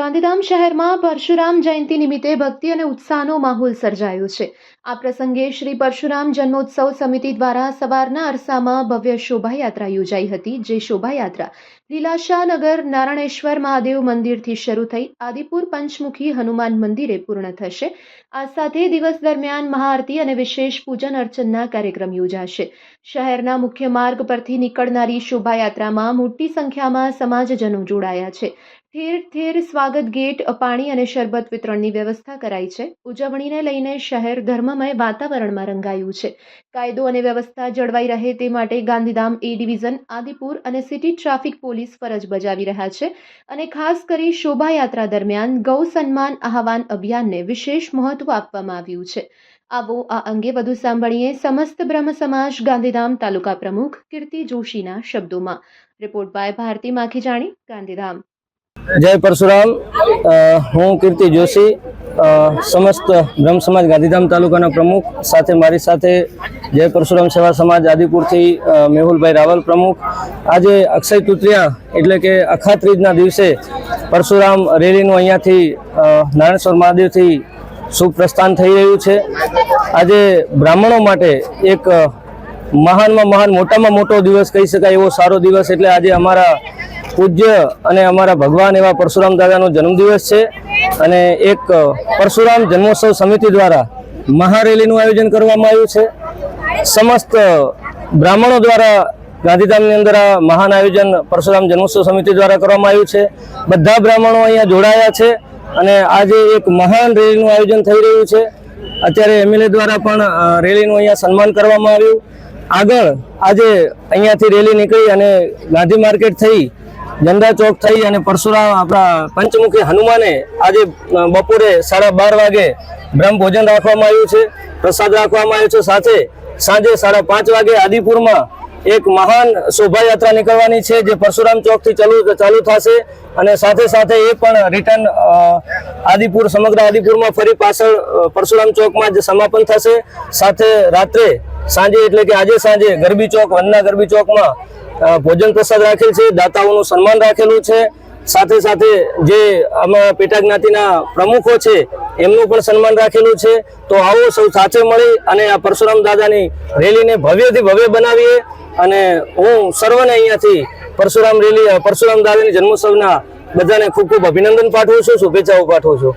ગાંધીધામ શહેરમાં પરશુરામ જયંતિ નિમિત્તે ભક્તિ અને ઉત્સાહનો માહોલ સર્જાયો છે। આ પ્રસંગે શ્રી પરશુરામ જન્મોત્સવ સમિતિ દ્વારા સવારના અરસામાં ભવ્ય શોભાયાત્રા યોજાઈ હતી, જે શોભાયાત્રા લીલાશાનગર નારાયણેશ્વર મહાદેવ મંદિરથી શરૂ થઈ આદિપુર પંચમુખી હનુમાન મંદિરે પૂર્ણ થશે। આ સાથે દિવસ દરમિયાન મહાઆરતી અને વિશેષ પૂજન અર્ચનના કાર્યક્રમ યોજાશે। શહેરના મુખ્ય માર્ગ પરથી નીકળનારી શોભાયાત્રામાં મોટી સંખ્યામાં સમાજજનો જોડાયા છે। ઠેર ઠેર સ્વાગત ગેટ, પાણી અને શરબત વિતરણની વ્યવસ્થા કરાઈ છે। ઉજવણીને લઈને શહેર ધર્મમય વાતાવરણમાં રંગાયું છે। કાયદો અને વ્યવસ્થા જળવાઈ રહે તે માટે ગાંધીધામ એ ડિવિઝન, આદિપુર અને સિટી ટ્રાફિક પોલીસ ફરજ બજાવી રહ્યા છે અને ખાસ કરી શોભાયાત્રા દરમિયાન ગૌ સન્માન આહવાન અભિયાનને વિશેષ મહત્વ આપવામાં આવ્યું છે। આવો આ અંગે વધુ સાંભળીએ સમસ્ત બ્રહ્મ સમાજ ગાંધીધામ તાલુકા પ્રમુખ કીર્તિ જોશીના શબ્દોમાં। Report by Bharti Makhijani, Gandhidham. जय परशुराम। हूँ कीर्ति जोशी, समस्त ब्रह्म समाज गांधीधाम तालुकाना प्रमुख, साथे मारी साथे जय परशुराम सेवा समाज आदिपुर थी मेहुल भाई रावल प्रमुख। आज अक्षय तृतीया एटले के अखात तीजना दिवसे परशुराम रेलीनुं अहींयाथी नारायणेश्वर महादेव थी शुभ प्रस्थान थई रह्युं छे। आज ब्राह्मणों माटे एक महान में महान मोटा में मोटो दिवस कही शकाय एवो सारो दिवस, एटले आज अमारा पूज्य अने अमारा भगवान एवा परशुराम दादानो जन्मदिवस है अने एक परशुराम जन्मोत्सव समिति द्वारा महारेलीनुं आयोजन करवामां आव्युं छे। समस्त ब्राह्मणों द्वारा गांधीधामनी अंदर आ महान आयोजन परशुराम जन्मोत्सव समिति द्वारा करवामां आव्युं छे। बधा ब्राह्मणों अहींया जोडाया छे अने आज एक महान रेलीनुं आयोजन थई रह्युं छे। अत्यारे एमएलए द्वारा पण रेलीनुं अहींया सन्मान करवामां आव्युं। आगळ आज अहींयाथी रेली निकळी अने गांधी मार्केट थई झंडा चौक थई अने परशुराम अपना पंचमुखी हनुमाने आज बपोरे 12:30 वागे ब्रह्म भोजन राखवामां आव्युं छे, प्रसाद राखवामां आव्यो छे। साथे सांजे 5:30 वागे आदिपुर में एक महान शोभायात्रा निकळवानी छे, जे परशुराम चौक थी चालू थशे अने साथे साथे ए पण रिटर्न आदिपुर समग्र आदिपुर में फरी पाछळ परशुराम चौक में ज समापन थशे। साथे रात्रे सांजे एटले के आजे सांजे गरबी चौक, वनना गरबी चौक में भोजन प्रसाद राखेल छे, दाताओनुं सन्मान राखेलुं छे। साथे साथे जे अमारा पेटा ज्ञातिना प्रमुखो छे एमनुं पण सन्मान राखेलुं छे। तो आवो सौ साथे मळी अने आ परशुराम दादानी रेलीने भव्यथी भव्य बनावीए अने हूँ सर्वने अहींयाथी परशुराम दादानी जन्मोत्सवना बधाने खूब खूब अभिनंदन पाठवुं छुं, शुभेच्छाओ पाठवुं छुं।